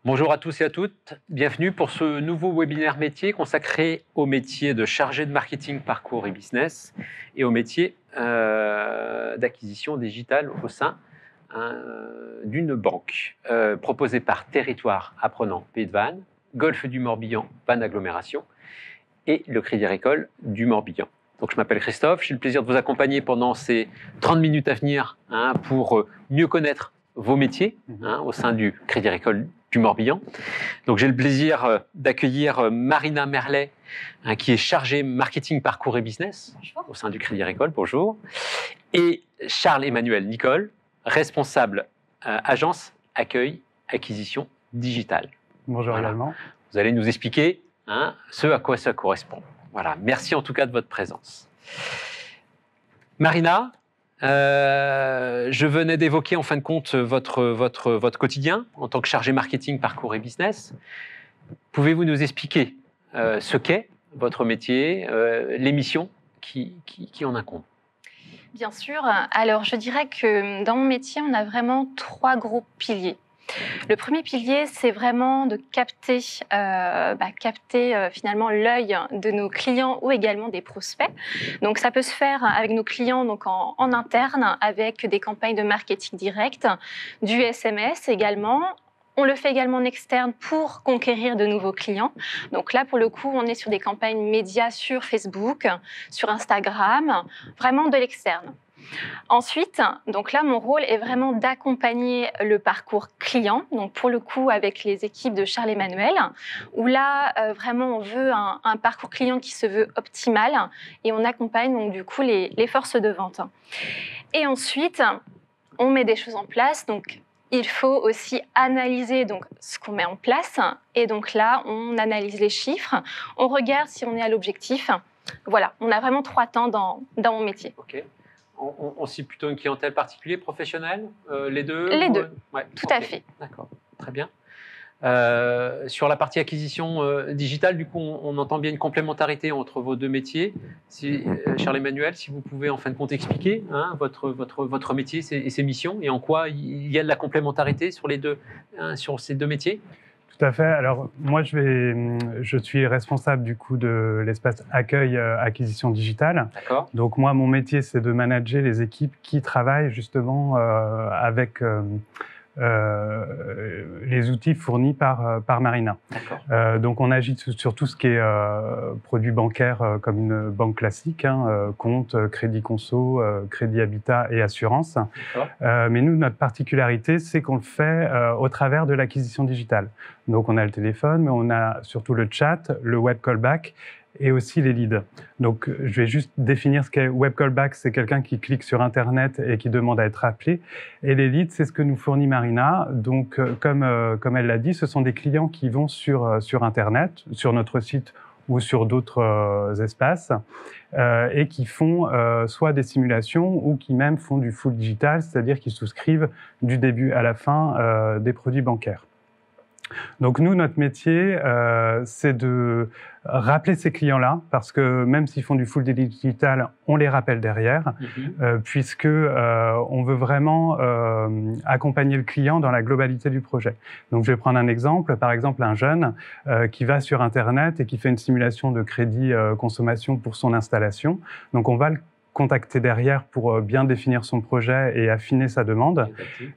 Bonjour à tous et à toutes, bienvenue pour ce nouveau webinaire métier consacré au métier de chargé de marketing, parcours et business et au métier d'acquisition digitale au sein d'une banque proposée par Territoire Apprenant Pays de Vannes, Golfe du Morbihan, Vannes Agglomération et le Crédit Agricole du Morbihan. Donc, je m'appelle Christophe, j'ai le plaisir de vous accompagner pendant ces 30 minutes à venir pour mieux connaître vos métiers au sein du Crédit Agricole du Morbihan. Donc, j'ai le plaisir d'accueillir Marina Merlet, qui est chargée marketing, parcours et business au sein du Crédit Agricole. Bonjour. Et Charles-Emmanuel Nicole, responsable agence, accueil, acquisition digitale. Bonjour également. Vous allez nous expliquer ce à quoi ça correspond. Voilà. Merci en tout cas de votre présence. Marina, je venais d'évoquer en fin de compte votre quotidien en tant que chargé marketing, parcours et business. Pouvez-vous nous expliquer ce qu'est votre métier, les missions qui en incombent? Bien sûr. Alors, je dirais que dans mon métier, on a vraiment 3 gros piliers. Le premier pilier, c'est vraiment de capter finalement l'œil de nos clients ou également des prospects. Donc, ça peut se faire avec nos clients donc en interne, avec des campagnes de marketing direct, du SMS également. On le fait également en externe pour conquérir de nouveaux clients. Donc là, pour le coup, on est sur des campagnes médias sur Facebook, sur Instagram, vraiment de l'externe. Ensuite, donc là, mon rôle est vraiment d'accompagner le parcours client, donc pour le coup avec les équipes de Charles-Emmanuel, où là, vraiment, on veut un parcours client qui se veut optimal et on accompagne donc du coup les forces de vente. Et ensuite, on met des choses en place, donc il faut aussi analyser donc, ce qu'on met en place. Et donc là, on analyse les chiffres, on regarde si on est à l'objectif. Voilà, on a vraiment 3 temps dans mon métier. Ok. On cible plutôt une clientèle particulière, professionnelle, les deux? Les deux, ouais, tout à fait. D'accord, très bien. Sur la partie acquisition digitale, du coup, on entend bien une complémentarité entre vos deux métiers. Charles-Emmanuel, si vous pouvez en fin de compte expliquer votre métier et ses missions et en quoi il y a de la complémentarité sur sur ces deux métiers. Tout à fait. Alors, moi, je suis responsable du coup de l'espace accueil acquisition digitale. D'accord. Donc, moi, mon métier, c'est de manager les équipes qui travaillent justement avec les outils fournis par Marina. Donc, on agit sur tout ce qui est produits bancaires comme une banque classique, compte, crédit conso, crédit habitat et assurance. Mais nous, notre particularité, c'est qu'on le fait au travers de l'acquisition digitale. Donc, on a le téléphone, mais on a surtout le chat, le web callback et aussi les leads. Donc, je vais juste définir ce qu'est web callback. C'est quelqu'un qui clique sur Internet et qui demande à être appelé. Et les leads, c'est ce que nous fournit Marina. Donc, comme elle l'a dit, ce sont des clients qui vont sur Internet, sur notre site ou sur d'autres espaces, et qui font soit des simulations ou qui même font du full digital, c'est-à-dire qu'ils souscrivent du début à la fin des produits bancaires. Donc nous, notre métier, c'est de rappeler ces clients-là, parce que même s'ils font du full digital, on les rappelle derrière, puisque on veut vraiment accompagner le client dans la globalité du projet. Donc je vais prendre un exemple, par exemple un jeune qui va sur Internet et qui fait une simulation de crédit consommation pour son installation. Donc on va le contacter derrière pour bien définir son projet et affiner sa demande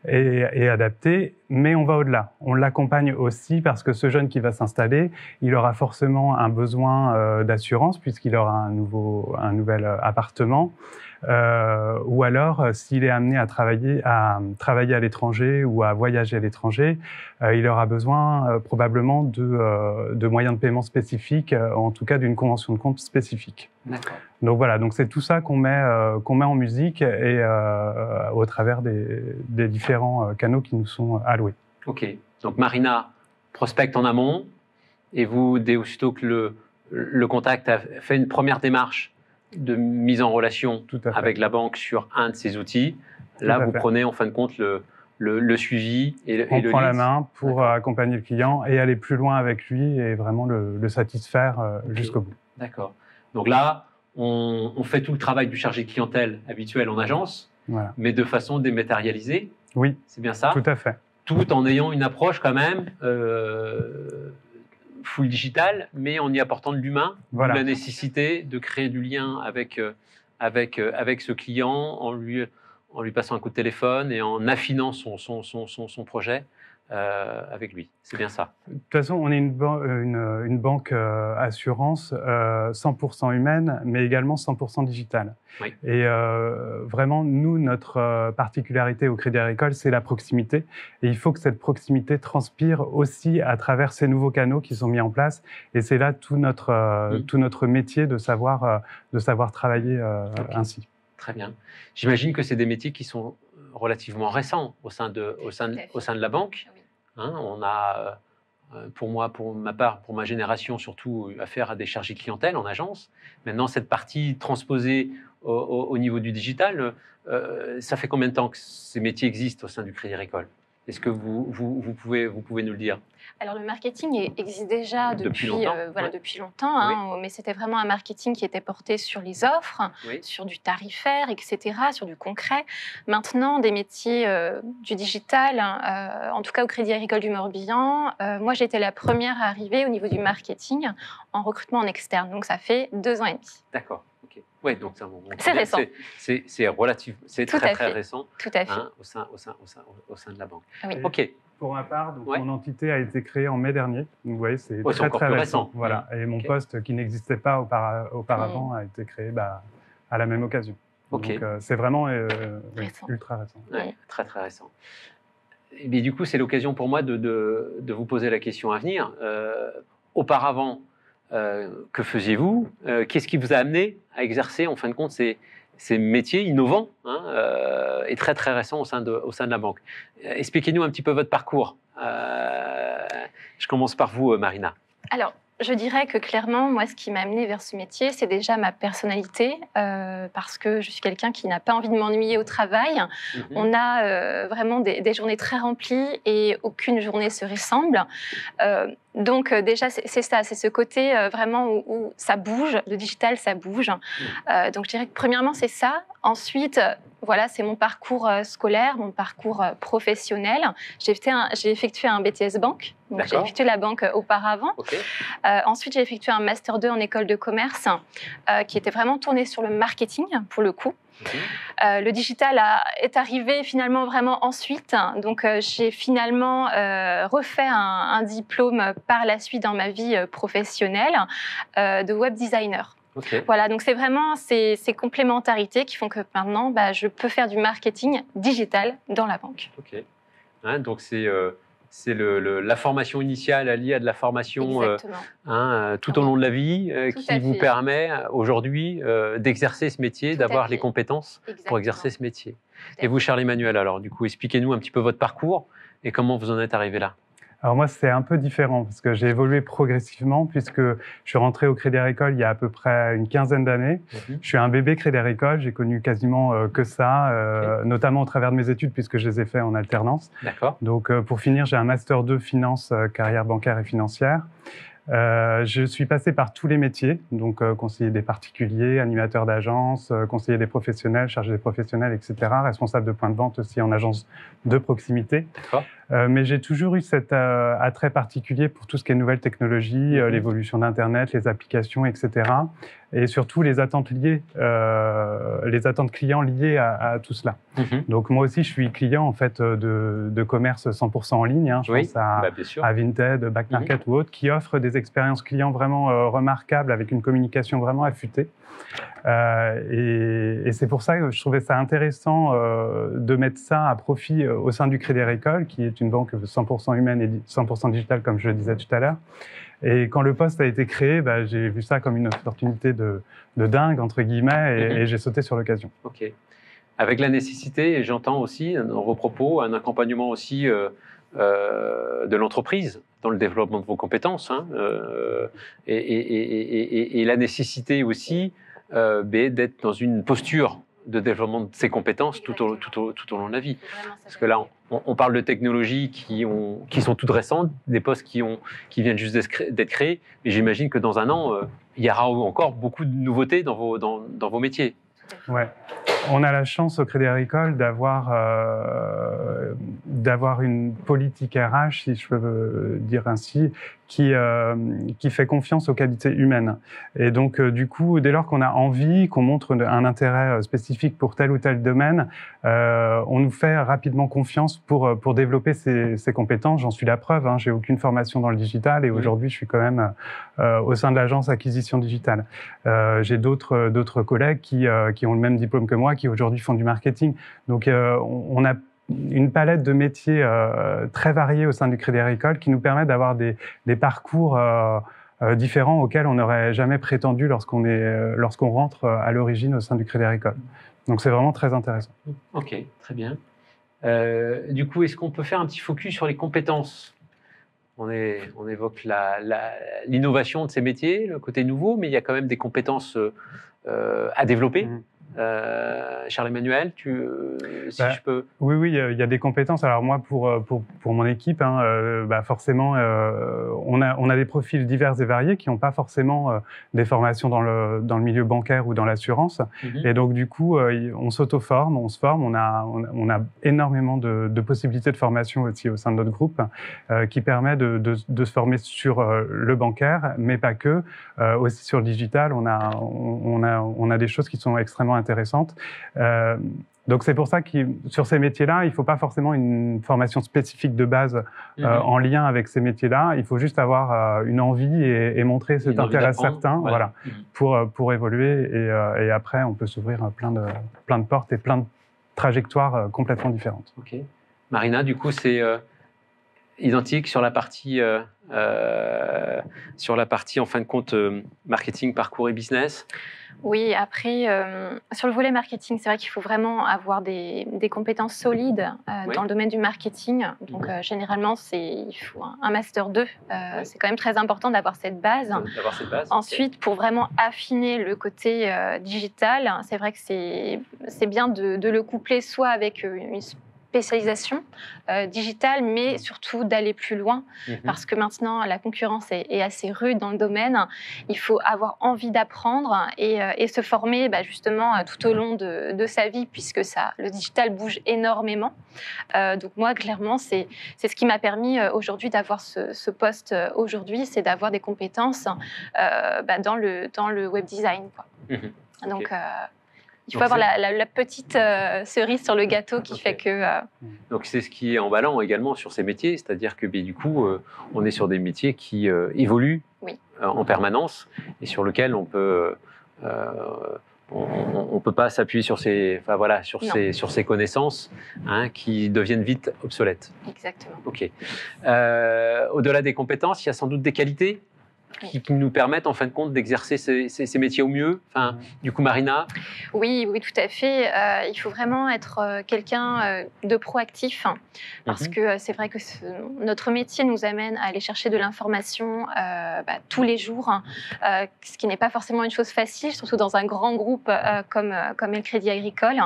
et adapter, mais on va au-delà. On l'accompagne aussi parce que ce jeune qui va s'installer, il aura forcément un besoin d'assurance puisqu'il aura un nouvel appartement, ou alors s'il est amené à travailler à l'étranger ou à voyager à l'étranger, il aura besoin probablement de moyens de paiement spécifiques, en tout cas d'une convention de compte spécifique. Donc voilà, donc c'est tout ça qu'on met en musique et au travers des différents canaux qui nous sont alloués. Ok, donc Marina prospecte en amont et vous, dès aussitôt que le contact a fait une première démarche de mise en relation avec la banque sur un de ces outils, là vous prenez en fin de compte le suivi et le lead. On prend la main pour accompagner le client et aller plus loin avec lui et vraiment le satisfaire jusqu'au bout. D'accord. Donc là, on fait tout le travail du chargé de clientèle habituel en agence, mais de façon dématérialisée. Oui, c'est bien ça. Tout à fait. tout en ayant une approche quand même full digital, mais en y apportant de l'humain, Voilà. la nécessité de créer du lien avec ce client en lui passant un coup de téléphone et en affinant son projet avec lui. C'est bien ça. De toute façon, on est une banque assurance 100% humaine, mais également 100% digitale. Oui. Et vraiment, nous, notre particularité au Crédit Agricole, c'est la proximité. Et il faut que cette proximité transpire aussi à travers ces nouveaux canaux qui sont mis en place. Et c'est là tout notre métier de savoir travailler ainsi. Très bien. J'imagine que c'est des métiers qui sont relativement récents au sein de la banque. Oui. Hein, on a, pour ma part, pour ma génération, surtout affaire à des chargés de clientèle en agence. Maintenant, cette partie transposée au niveau du digital, ça fait combien de temps que ces métiers existent au sein du Crédit Agricole? Est-ce que vous pouvez nous le dire? Alors, le marketing existe déjà depuis longtemps, ouais. depuis longtemps, hein, oui. Mais c'était vraiment un marketing qui était porté sur les offres, oui. sur du tarifaire, etc., sur du concret. Maintenant, des métiers du digital, en tout cas au Crédit Agricole du Morbihan, moi, j'étais la première à arriver au niveau du marketing en recrutement en externe. Donc, ça fait 2 ans et demi. D'accord. Okay. Ouais, donc c'est récent. C'est relatif, c'est très récent. Tout à fait. Hein, au sein de la banque. Oui. Ok. Pour ma part, donc, ouais. mon entité a été créée en mai dernier. Donc, vous voyez, c'est très récent. Voilà. Et mon poste, qui n'existait pas auparavant, a été créé à la même occasion. Okay. Donc, c'est vraiment ultra récent. Ouais, très récent. Mais du coup, c'est l'occasion pour moi de vous poser la question à venir. Auparavant, que faisiez-vous? Qu'est-ce qui vous a amené à exercer, en fin de compte, ces métiers innovants et très récents au sein de la banque? Expliquez-nous un petit peu votre parcours. Je commence par vous, Marina. Alors, je dirais que clairement, moi, ce qui m'a amenée vers ce métier, c'est déjà ma personnalité, parce que je suis quelqu'un qui n'a pas envie de m'ennuyer au travail. On a vraiment des journées très remplies et aucune journée se ressemble. Donc déjà, c'est ça, c'est ce côté vraiment où ça bouge, le digital, ça bouge. Donc je dirais que premièrement, c'est ça. Ensuite, voilà, c'est mon parcours scolaire, mon parcours professionnel. J'ai effectué un BTS Banque, donc j'ai effectué la banque auparavant. Okay. Ensuite, j'ai effectué un Master 2 en école de commerce qui était vraiment tourné sur le marketing, pour le coup. Le digital est arrivé finalement vraiment ensuite. Donc, j'ai finalement refait un diplôme par la suite dans ma vie professionnelle de web designer. Okay. Voilà, donc c'est vraiment ces complémentarités qui font que maintenant, je peux faire du marketing digital dans la banque. Ok. Hein, donc c'est la formation initiale alliée à de la formation tout au long de la vie qui vous permet aujourd'hui d'exercer ce métier, d'avoir les compétences pour exercer ce métier. Et vous, Charles-Emmanuel, alors du coup, expliquez-nous un petit peu votre parcours et comment vous en êtes arrivé là. Alors moi, c'est un peu différent parce que j'ai évolué progressivement puisque je suis rentré au Crédit Agricole il y a à peu près une quinzaine d'années. Je suis un bébé Crédit Agricole, j'ai connu quasiment que ça, notamment au travers de mes études puisque je les ai fait en alternance. D'accord. Donc pour finir, j'ai un Master 2 Finance, carrière bancaire et financière. Je suis passé par tous les métiers, donc conseiller des particuliers, animateur d'agence, conseiller des professionnels, chargé des professionnels, etc., responsable de point de vente aussi en agence de proximité. D'accord. Mais j'ai toujours eu cet attrait particulier pour tout ce qui est nouvelles technologies, l'évolution d'Internet, les applications, etc. Et surtout les attentes clients liées à tout cela. Donc moi aussi, je suis client en fait de commerce 100% en ligne. Hein. Je pense à Vinted, Back Market ou autres, qui offrent des expériences clients vraiment remarquables avec une communication vraiment affûtée. Et c'est pour ça que je trouvais ça intéressant de mettre ça à profit au sein du Crédit Agricole, qui est une banque 100% humaine et 100% digitale, comme je le disais tout à l'heure. Et quand le poste a été créé, j'ai vu ça comme une opportunité de dingue, entre guillemets, et j'ai sauté sur l'occasion. Ok. Avec la nécessité, et j'entends aussi dans vos propos, un accompagnement aussi de l'entreprise dans le développement de vos compétences, et la nécessité aussi d'être dans une posture de développement de ses compétences tout au long de la vie. Parce que là, on parle de technologies qui sont toutes récentes, des postes qui viennent juste d'être créés, mais j'imagine que dans un an, il y aura encore beaucoup de nouveautés dans vos métiers. Ouais. on a la chance au Crédit Agricole d'avoir une politique RH, si je peux dire ainsi, qui fait confiance aux qualités humaines. Et donc, du coup, dès lors qu'on a envie, qu'on montre un intérêt spécifique pour tel ou tel domaine, on nous fait rapidement confiance pour développer ces compétences. J'en suis la preuve, hein, j'ai aucune formation dans le digital et aujourd'hui, je suis quand même au sein de l'agence acquisition digitale. J'ai d'autres collègues qui ont le même diplôme que moi, qui aujourd'hui font du marketing. Donc, on a une palette de métiers très variés au sein du Crédit Agricole qui nous permet d'avoir des parcours différents auxquels on n'aurait jamais prétendu lorsqu'on rentre à l'origine au sein du Crédit Agricole. Donc c'est vraiment très intéressant. Ok, très bien. Du coup, est-ce qu'on peut faire un petit focus sur les compétences ? On évoque l'innovation de ces métiers, le côté nouveau, mais il y a quand même des compétences à développer. Charles-Emmanuel, si je peux... Oui, il y a des compétences. Alors moi, pour mon équipe, forcément, on a des profils divers et variés qui n'ont pas forcément des formations dans le milieu bancaire ou dans l'assurance. Et donc, du coup, on s'auto-forme, on se forme. On a énormément de possibilités de formation aussi au sein de notre groupe qui permet de se former sur le bancaire, mais pas que. Aussi sur le digital, on a des choses qui sont extrêmement intéressantes. Donc c'est pour ça que sur ces métiers-là, il ne faut pas forcément une formation spécifique de base en lien avec ces métiers-là. Il faut juste avoir une envie et montrer cet intérêt certain, voilà, pour évoluer. Et après, on peut s'ouvrir plein de portes et plein de trajectoires complètement différentes. Ok. Marina, du coup, c'est identique sur la partie en fin de compte marketing, parcours et business. Oui, après, sur le volet marketing, c'est vrai qu'il faut vraiment avoir des compétences solides dans le domaine du marketing. Donc, généralement, il faut un Master 2. C'est quand même très important d'avoir cette base. Ensuite, pour vraiment affiner le côté digital, c'est vrai que c'est bien de le coupler soit avec une spécialisation digitale, mais surtout d'aller plus loin, parce que maintenant, la concurrence est assez rude dans le domaine. Il faut avoir envie d'apprendre et se former justement tout au long de sa vie, puisque le digital bouge énormément. Donc moi, clairement, c'est ce qui m'a permis aujourd'hui d'avoir ce poste aujourd'hui, c'est d'avoir des compétences dans le web design, quoi. Donc, il faut avoir la petite cerise sur le gâteau qui fait que... Donc, c'est ce qui est emballant également sur ces métiers, c'est-à-dire que du coup, on est sur des métiers qui évoluent en permanence et sur lesquels on peut... on peut pas s'appuyer sur ces connaissances qui deviennent vite obsolètes. Exactement. Ok. Au-delà des compétences, il y a sans doute des qualités qui nous permettent en fin de compte d'exercer ces métiers au mieux. Du coup, Marina ? Oui, tout à fait. Il faut vraiment être quelqu'un de proactif, parce que c'est vrai que notre métier nous amène à aller chercher de l'information tous les jours, ce qui n'est pas forcément une chose facile, surtout dans un grand groupe comme est le Crédit Agricole.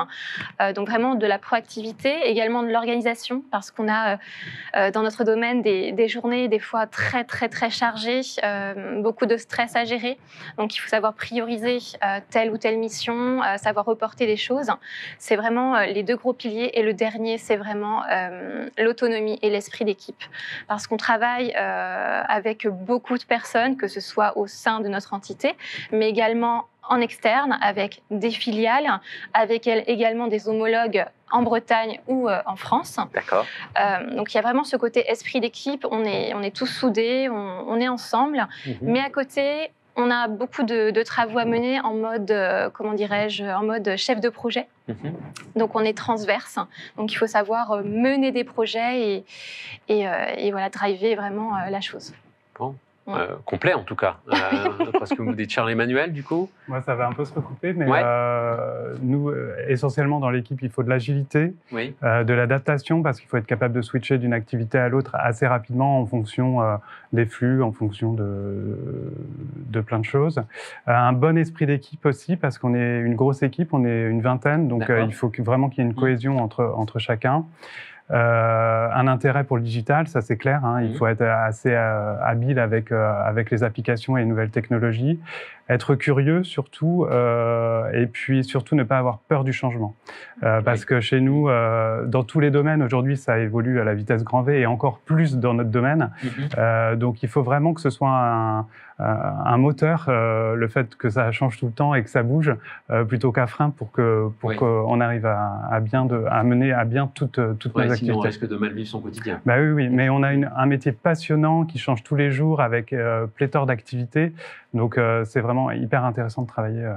Donc vraiment de la proactivité, également de l'organisation, parce qu'on a dans notre domaine des journées des fois très très très chargées, beaucoup de stress à gérer. Donc il faut savoir prioriser telle ou telle mission, savoir reporter des choses. C'est vraiment les deux gros piliers. Et le dernier, c'est vraiment l'autonomie et l'esprit d'équipe. Parce qu'on travaille avec beaucoup de personnes, que ce soit au sein de notre entité, mais également en externe, avec des filiales, avec également des homologues en Bretagne ou en France. D'accord. Donc il y a vraiment ce côté esprit d'équipe, on est tous soudés, on est ensemble, mais à côté, on a beaucoup de travaux à mener en mode, en mode chef de projet. Donc on est transverse, donc il faut savoir mener des projets et voilà, driver vraiment la chose. Bon. Complet en tout cas, parce que vous dites Charles-Emmanuel du coup. Moi ça va un peu se recouper, mais nous essentiellement dans l'équipe il faut de l'agilité, de l'adaptation, parce qu'il faut être capable de switcher d'une activité à l'autre assez rapidement en fonction des flux, en fonction de plein de choses. Un bon esprit d'équipe aussi, parce qu'on est une grosse équipe, on est une vingtaine, donc il faut vraiment qu'il y ait une cohésion entre chacun. Un intérêt pour le digital, ça c'est clair. Hein, il faut être assez habile avec les applications et les nouvelles technologies. Être curieux surtout, et puis surtout ne pas avoir peur du changement. Parce que chez nous, dans tous les domaines, aujourd'hui, ça évolue à la vitesse grand V et encore plus dans notre domaine. Donc il faut vraiment que ce soit un moteur, le fait que ça change tout le temps et que ça bouge, plutôt qu'un frein pour qu'on arrive à mener à bien toutes nos activités. Sinon on risque de mal vivre son quotidien. Bah oui, mais on a un métier passionnant qui change tous les jours avec pléthore d'activités. Donc c'est vraiment hyper intéressant de travailler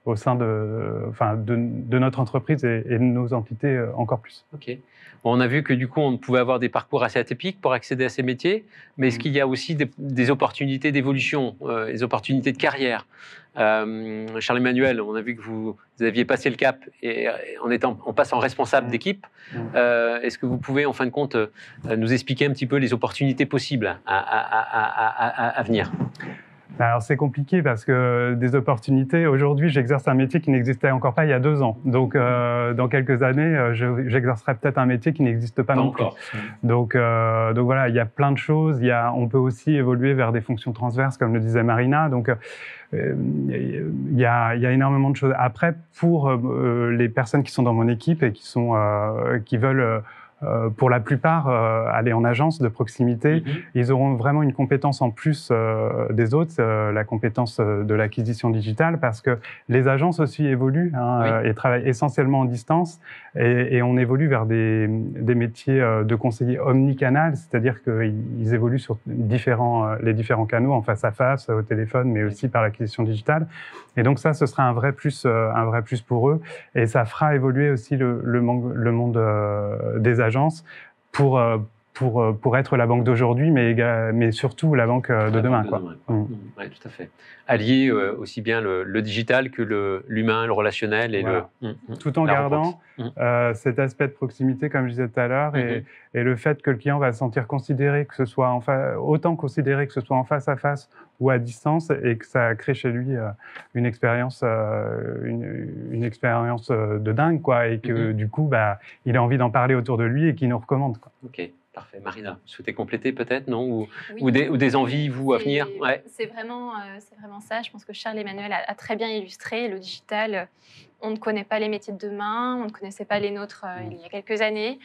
au sein de notre entreprise et de nos entités encore plus. Ok. Bon, on a vu que du coup, on pouvait avoir des parcours assez atypiques pour accéder à ces métiers, mais est-ce qu'il y a aussi des opportunités d'évolution, des opportunités de carrière? Charles-Emmanuel, on a vu que vous aviez passé le cap et en passant responsable d'équipe. Est-ce que vous pouvez, en fin de compte, nous expliquer un petit peu les opportunités possibles à venir? Alors c'est compliqué parce que des opportunités, aujourd'hui j'exerce un métier qui n'existait encore pas il y a 2 ans. Donc dans quelques années, j'exercerai peut-être un métier qui n'existe pas non plus. Donc voilà, il y a plein de choses. On peut aussi évoluer vers des fonctions transverses, comme le disait Marina. Donc il y a énormément de choses. Après, pour les personnes qui sont dans mon équipe et qui veulent pour la plupart, aller en agence de proximité, ils auront vraiment une compétence en plus des autres, la compétence de l'acquisition digitale, parce que les agences aussi évoluent et travaillent essentiellement en distance, et on évolue vers des métiers de conseiller omnicanal, c'est-à-dire qu'ils évoluent sur les différents canaux, en face à face, au téléphone, mais aussi par l'acquisition digitale. Et donc ça, ce sera un vrai plus pour eux, et ça fera évoluer aussi le monde des agences pour être la banque d'aujourd'hui, mais surtout la banque de demain. Oui, tout à fait. Allier aussi bien le digital que l'humain, le relationnel. Tout en gardant cet aspect de proximité, comme je disais tout à l'heure, et le fait que le client va se sentir considéré, que ce soit autant considéré que ce soit en face à face ou à distance, et que ça crée chez lui une expérience de dingue, quoi, et que du coup, il a envie d'en parler autour de lui et qu'il nous recommande, quoi. Ok. Parfait. Marina, vous souhaitez compléter peut-être, non, ou des envies, vous, à venir? C'est vraiment ça. Je pense que Charles-Emmanuel a très bien illustré. Le digital, on ne connaît pas les métiers de demain, on ne connaissait pas les nôtres il y a quelques années.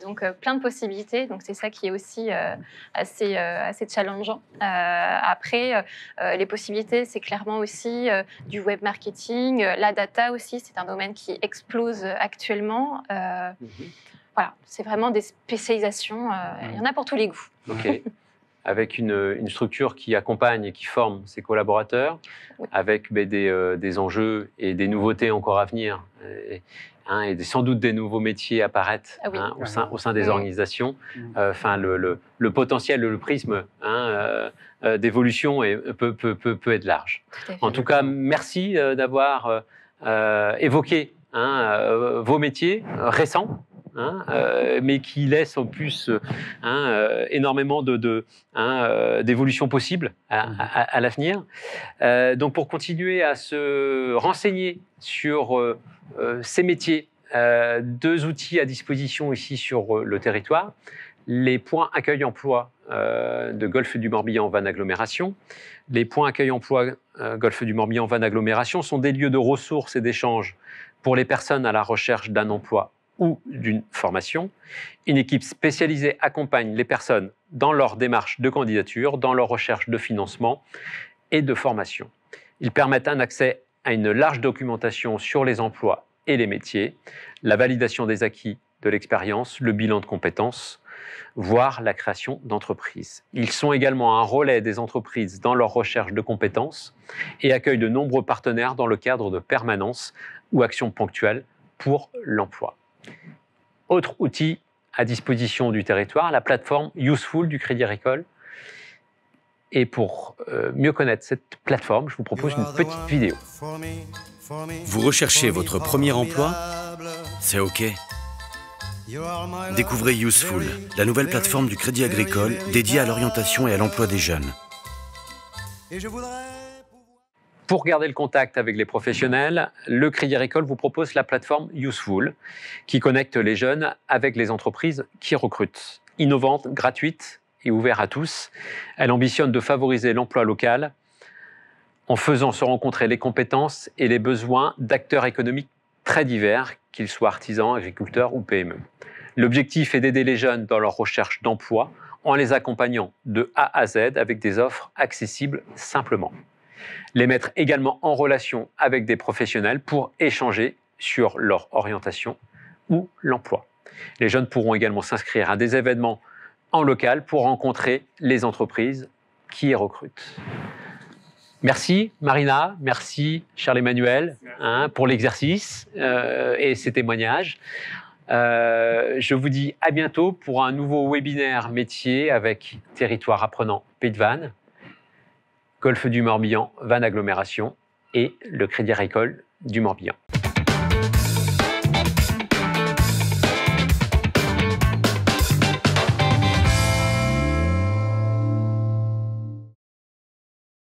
Donc, plein de possibilités. Donc, c'est ça qui est aussi assez challengeant. Après, les possibilités, c'est clairement aussi du web marketing. La data aussi, c'est un domaine qui explose actuellement. Voilà, c'est vraiment des spécialisations. Il y en a pour tous les goûts. Ok. Avec une structure qui accompagne et qui forme ses collaborateurs, avec des enjeux et des nouveautés encore à venir, et sans doute des nouveaux métiers apparaître au sein des organisations. Le potentiel, le prisme d'évolution peut être large. En tout cas, merci d'avoir évoqué vos métiers récents. Mais qui laisse en plus énormément d'évolutions possibles à l'avenir. Donc pour continuer à se renseigner sur ces métiers, 2 outils à disposition ici sur le territoire. Les points accueil emploi de Golfe du Morbihan Vannes Agglomération. Les points accueil emploi Golfe du Morbihan Vannes Agglomération sont des lieux de ressources et d'échanges pour les personnes à la recherche d'un emploi ou d'une formation. Une équipe spécialisée accompagne les personnes dans leur démarche de candidature, dans leur recherche de financement et de formation. Ils permettent un accès à une large documentation sur les emplois et les métiers, la validation des acquis de l'expérience, le bilan de compétences, voire la création d'entreprises. Ils sont également un relais des entreprises dans leur recherche de compétences et accueillent de nombreux partenaires dans le cadre de permanences ou actions ponctuelles pour l'emploi. Autre outil à disposition du territoire, la plateforme Useful du Crédit Agricole. Et pour mieux connaître cette plateforme, je vous propose une petite vidéo. Vous recherchez votre premier emploi? C'est OK. Découvrez Useful, la nouvelle plateforme du Crédit Agricole dédiée à l'orientation et à l'emploi des jeunes. Pour garder le contact avec les professionnels, le Crédit Agricole vous propose la plateforme Useful, qui connecte les jeunes avec les entreprises qui recrutent. Innovante, gratuite et ouverte à tous, elle ambitionne de favoriser l'emploi local en faisant se rencontrer les compétences et les besoins d'acteurs économiques très divers, qu'ils soient artisans, agriculteurs ou PME. L'objectif est d'aider les jeunes dans leur recherche d'emploi en les accompagnant de A à Z avec des offres accessibles simplement. Les mettre également en relation avec des professionnels pour échanger sur leur orientation ou l'emploi. Les jeunes pourront également s'inscrire à des événements en local pour rencontrer les entreprises qui y recrutent. Merci Marina, merci Charles-Emmanuel pour l'exercice et ces témoignages. Je vous dis à bientôt pour un nouveau webinaire métier avec Territoire Apprenant Pays de Vannes, Golfe du Morbihan, Vannes Agglomération et le Crédit Agricole du Morbihan.